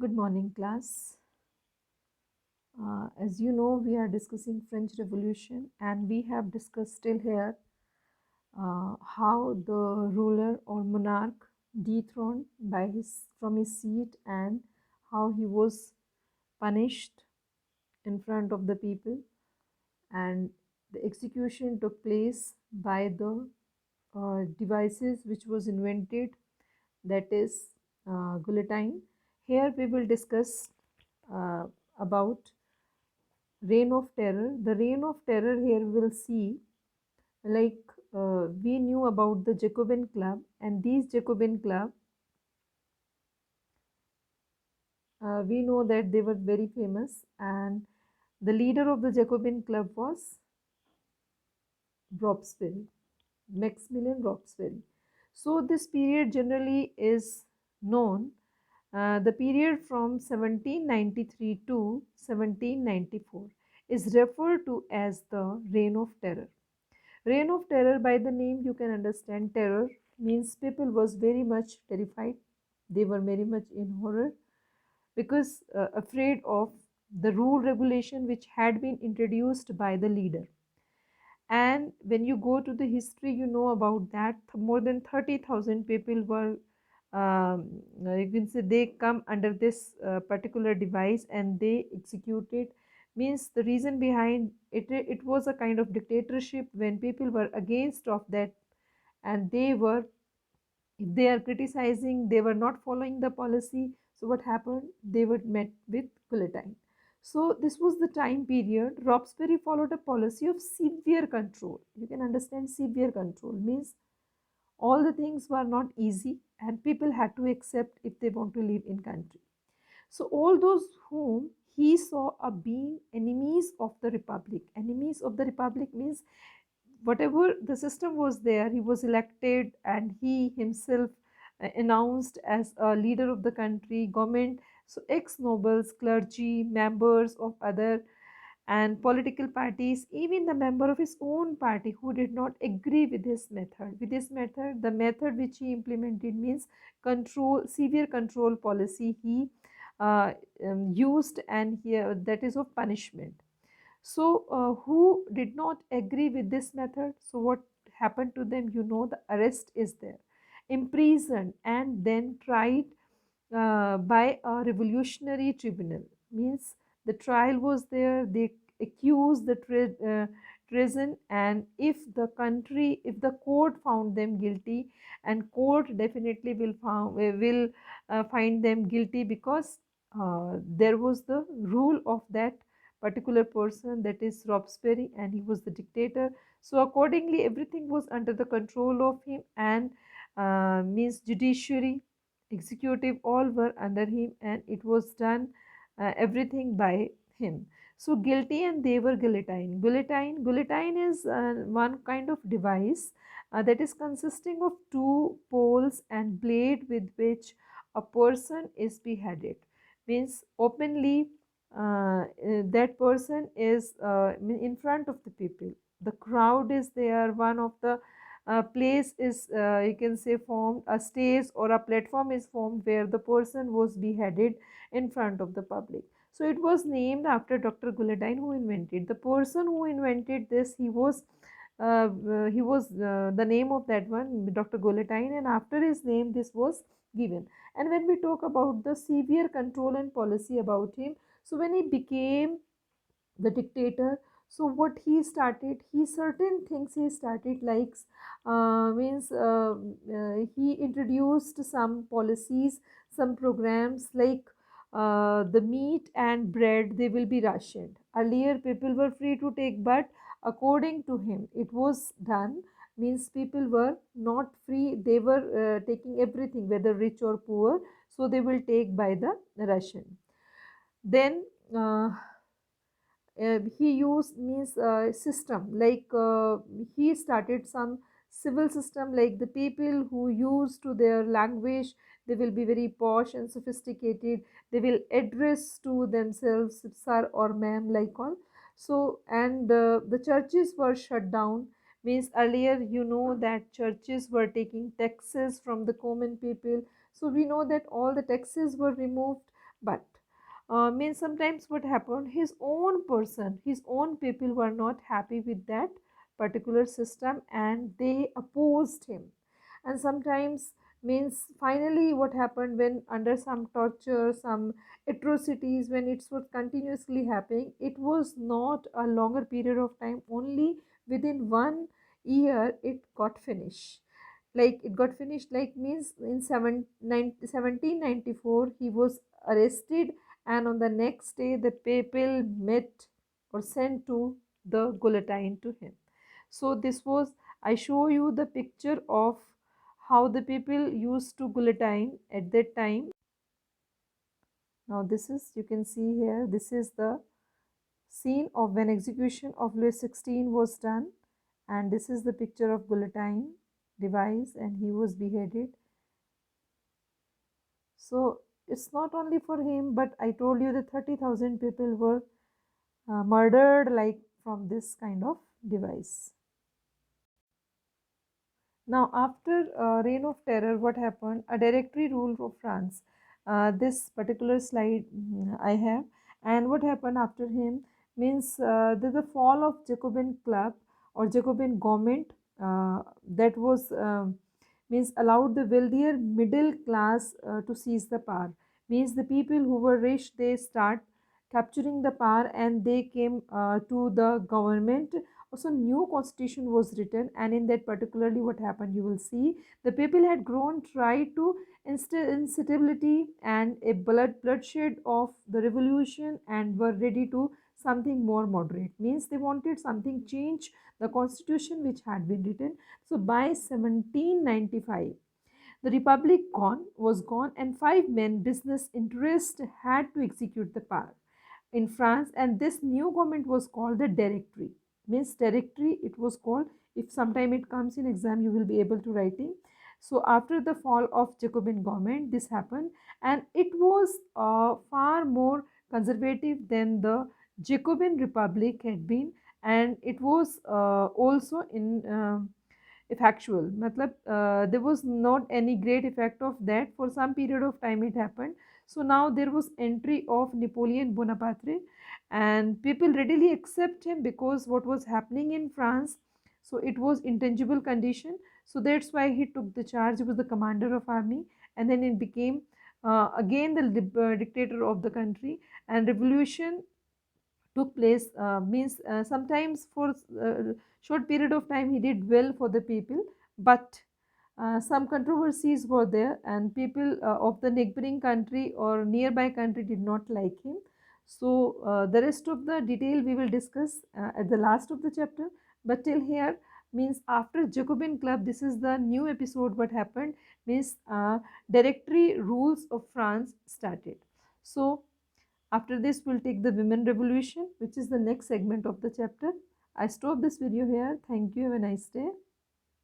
Good morning, class. As you know, we are discussing French Revolution, and we have discussed till here how the ruler or monarch dethroned by his from his seat and how he was punished in front of the people, and the execution took place by the devices which was invented, that is guillotine. Here we will discuss uh, about reign of terror. The reign of terror, here we'll see, like we knew about the Jacobin Club, and these Jacobin Club, we know that they were very famous, and the leader of the Jacobin Club was Robespierre, Maximilian Robespierre. So this period generally is known, the period from 1793 to 1794 is referred to as the Reign of Terror. Reign of Terror, by the name you can understand, terror means people was very much terrified. They were very much in horror because afraid of the rule regulation which had been introduced by the leader. And when you go to the history, you know about that more than 30,000 people were, you can say, they come under this particular device and they executed. Means the reason behind it, it was a kind of dictatorship when people were against of that, and they were, if they are criticizing, they were not following the policy. So what happened? They were met with guillotine. So this was the time period. Robespierre followed a policy of severe control. You can understand severe control means all the things were not easy and people had to accept if they want to live in country. So all those whom he saw a being enemies of the republic. Enemies of the republic means whatever the system was there, he was elected and he himself announced as a leader of the country, government. So ex nobles, clergy, members of other and political parties, even the member of his own party who did not agree with his method. With his method, the method which he implemented means control, severe control policy he used, and here that is of punishment. So, who did not agree with this method? So, what happened to them? You know, the arrest is there, imprisoned, and then tried by a revolutionary tribunal. Means the trial was there. They accused the treason, and if the country, if the court found them guilty, and court definitely will find them guilty because there was the rule of that particular person, that is Robespierre, and he was the dictator. So accordingly everything was under the control of him, and means judiciary, executive, all were under him, and it was done everything by him. So guilty, and they were guillotine. Guillotine is one kind of device that is consisting of two poles and blade with which a person is beheaded. Means openly, that person is in front of the people. The crowd is there. One of the place is, you can say, formed, a stage or a platform is formed where the person was beheaded in front of the public. So it was named after Dr. Guillotine, who invented. The person who invented this, the name of that one, Dr. Guillotine, and after his name this was given. And when we talk about the severe control and policy about him, so when he became the dictator, so what he started, he certain things he started, like means he introduced some policies, some programs, like the meat and bread, they will be rationed. Earlier people were free to take, but according to him it was done, means people were not free, they were taking everything, whether rich or poor, so they will take by the ration. Then he used means system, like he started some civil system, like the people who used to their language, they will be very posh and sophisticated, they will address to themselves sir or ma'am, like all. So, and the churches were shut down. Means earlier, you know, that churches were taking taxes from the common people, so we know that all the taxes were removed, But means sometimes what happened, his own person, his own people were not happy with that particular system and they opposed him. And sometimes means finally what happened, when under some torture, some atrocities, when it was continuously happening, it was not a longer period of time, only within 1 year it got finished. Like it got finished, like means in 1794 he was arrested, and on the next day the people met or sent to the guillotine to him. So this was, I show you the picture of how the people used to guillotine at that time. Now this is, you can see here, this is the scene of when execution of Louis XVI was done, and this is the picture of guillotine device and he was beheaded. So it's not only for him, but I told you that 30,000 people were murdered like from this kind of device. Now, after reign of terror, what happened? A directory rule of France. This particular slide I have, and what happened after him means the fall of Jacobin club or Jacobin government that was means allowed the wealthier middle class to seize the power. Means the people who were rich, they start capturing the power and they came to the government. Also new constitution was written, and in that particularly what happened, you will see the people had grown tried to instill instability and a bloodshed of the revolution and were ready to something more moderate. Means they wanted something change the constitution which had been written. So by 1795 the republic was gone, and five men business interest had to execute the power in France, and this new government was called the Directory. Means Directory it was called. If sometime it comes in exam, you will be able to writing. So after the fall of Jacobin government, this happened, and it was far more conservative than the Jacobin Republic had been, and it was also in effectual. Matlab, there was not any great effect of that. For some period of time it happened. So now there was entry of Napoleon Bonaparte, and people readily accept him because what was happening in France, so it was intangible condition. So that's why he took the charge. He was the commander of army, and then it became again the dictator of the country, and revolution took place. Means sometimes for short period of time he did well for the people, but some controversies were there, and people of the neighboring country or nearby country did not like him. So the rest of the detail we will discuss at the last of the chapter. But till here, means after Jacobin club, this is the new episode. What happened means directory rules of France started. So after this, we'll take the women revolution, which is the next segment of the chapter. I stop this video here. Thank you. Have a nice day.